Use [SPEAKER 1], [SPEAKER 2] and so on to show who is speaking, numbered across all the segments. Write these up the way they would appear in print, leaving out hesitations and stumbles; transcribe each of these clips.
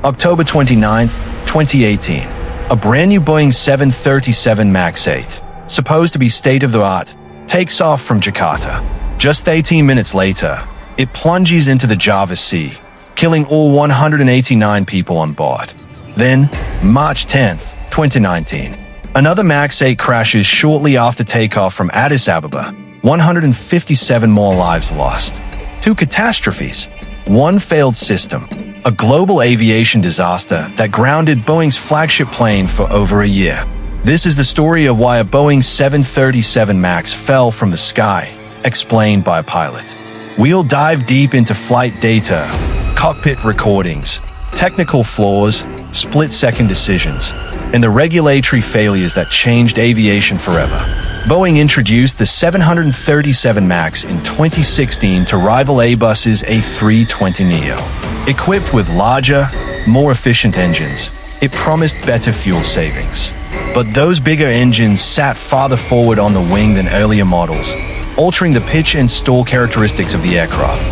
[SPEAKER 1] October 29, 2018. A brand new Boeing 737 MAX 8, supposed to be state-of-the-art, takes off from Jakarta. Just 18 minutes later, it plunges into the Java Sea, killing all 189 people on board. Then, March 10, 2019, another MAX 8 crashes shortly after takeoff from Addis Ababa. 157 more lives lost. 2 catastrophes. 1 failed system. A global aviation disaster that grounded Boeing's flagship plane for over a year. This is the story of why a Boeing 737 MAX fell from the sky, explained by a pilot. We'll dive deep into flight data, cockpit recordings, technical flaws, split-second decisions, and the regulatory failures that changed aviation forever. Boeing introduced the 737 MAX in 2016 to rival Airbus's A320neo. Equipped with larger, more efficient engines, it promised better fuel savings. But those bigger engines sat farther forward on the wing than earlier models, altering the pitch and stall characteristics of the aircraft.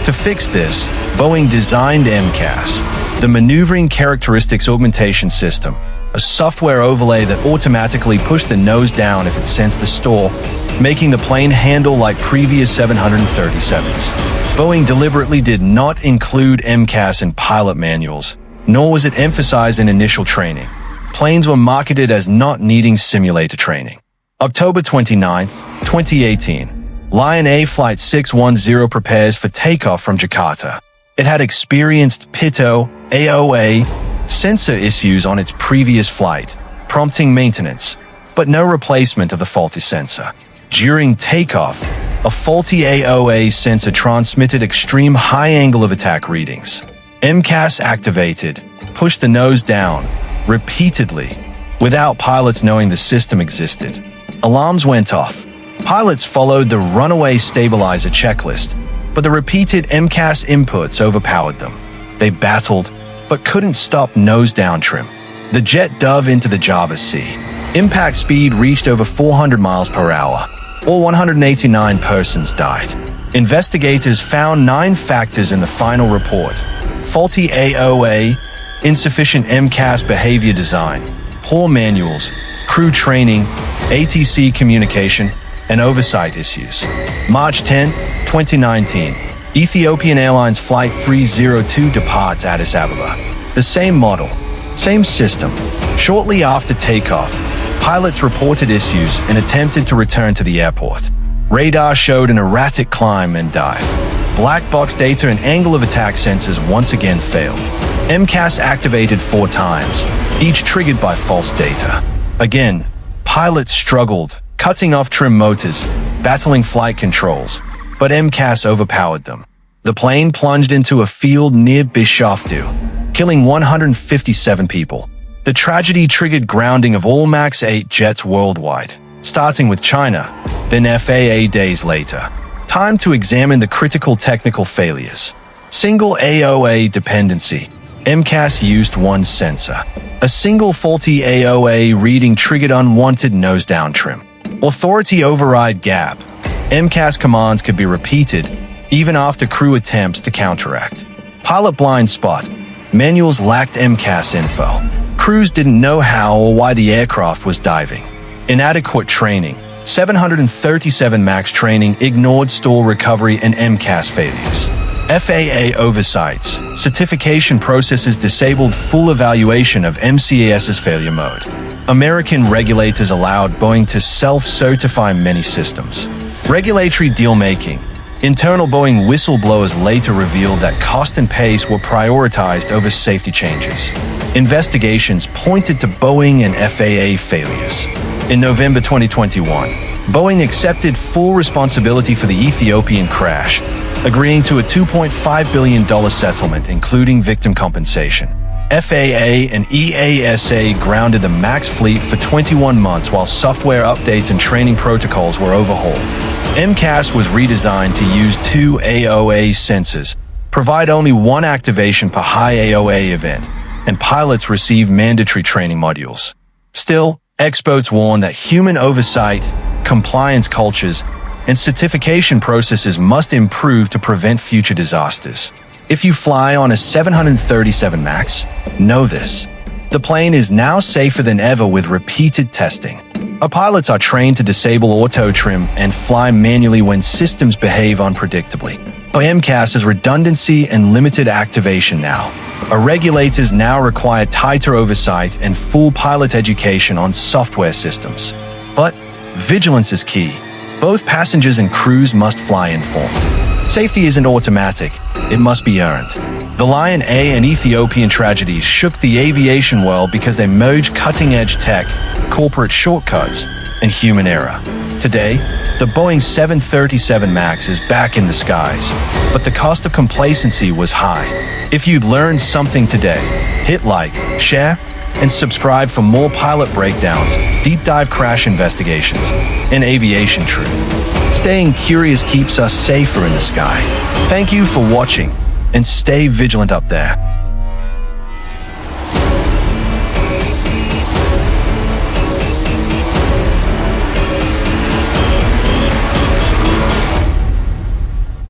[SPEAKER 1] To fix this, Boeing designed MCAS, the Maneuvering Characteristics Augmentation System, a software overlay that automatically pushed the nose down if it sensed a stall, making the plane handle like previous 737s. Boeing deliberately did not include MCAS in pilot manuals, nor was it emphasized in initial training. Planes were marketed as not needing simulator training. October 29, 2018. Lion Air Flight 610 prepares for takeoff from Jakarta. It had experienced PITO, AOA, sensor issues on its previous flight, prompting maintenance, but no replacement of the faulty sensor. During takeoff, a faulty AOA sensor transmitted extreme high angle of attack readings. MCAS activated, pushed the nose down, repeatedly, without pilots knowing the system existed. Alarms went off. Pilots followed the runaway stabilizer checklist, but the repeated MCAS inputs overpowered them. They battled, but couldn't stop nose-down trim. The jet dove into the Java Sea. Impact speed reached over 400 miles per hour. All 189 persons died. Investigators found 9 factors in the final report: faulty AOA, insufficient MCAS behavior design, poor manuals, crew training, ATC communication, and oversight issues. March 10, 2019. Ethiopian Airlines Flight 302 departs Addis Ababa. The same model, same system. Shortly after takeoff, pilots reported issues and attempted to return to the airport. Radar showed an erratic climb and dive. Black box data and angle of attack sensors once again failed. MCAS activated 4 times, each triggered by false data. Again, pilots struggled, cutting off trim motors, battling flight controls, but MCAS overpowered them. The plane plunged into a field near Bishoftu, killing 157 people. The tragedy triggered grounding of all MAX 8 jets worldwide, starting with China, then FAA days later. Time to examine the critical technical failures. Single AOA dependency. MCAS used 1 sensor. A single faulty AOA reading triggered unwanted nose-down trim. Authority override gap. MCAS commands could be repeated even after crew attempts to counteract. Pilot blind spot. Manuals lacked MCAS info. Crews didn't know how or why the aircraft was diving. Inadequate training. 737 MAX training ignored stall recovery and MCAS failures. FAA oversights. Certification processes disabled full evaluation of MCAS's failure mode. American regulators allowed Boeing to self-certify many systems. Regulatory deal-making. Internal Boeing whistleblowers later revealed that cost and pace were prioritized over safety changes. Investigations pointed to Boeing and FAA failures. In November 2021, Boeing accepted full responsibility for the Ethiopian crash, agreeing to a $2.5 billion settlement, including victim compensation. FAA and EASA grounded the MAX fleet for 21 months while software updates and training protocols were overhauled. MCAS was redesigned to use 2 AOA sensors, provide only 1 activation per high AOA event, and pilots receive mandatory training modules. Still, experts warn that human oversight, compliance cultures, and certification processes must improve to prevent future disasters. If you fly on a 737 MAX, know this. The plane is now safer than ever with repeated testing. Our pilots are trained to disable auto trim and fly manually when systems behave unpredictably. But MCAS has redundancy and limited activation now. Our regulators now require tighter oversight and full pilot education on software systems. But vigilance is key. Both passengers and crews must fly informed. Safety isn't automatic, it must be earned. The Lion A and Ethiopian tragedies shook the aviation world because they merged cutting-edge tech, corporate shortcuts, and human error. Today, the Boeing 737 MAX is back in the skies, but the cost of complacency was high. If you'd learned something today, hit like, share, and subscribe for more pilot breakdowns, deep dive crash investigations, and aviation truth. Staying curious keeps us safer in the sky. Thank you for watching, and stay vigilant up there.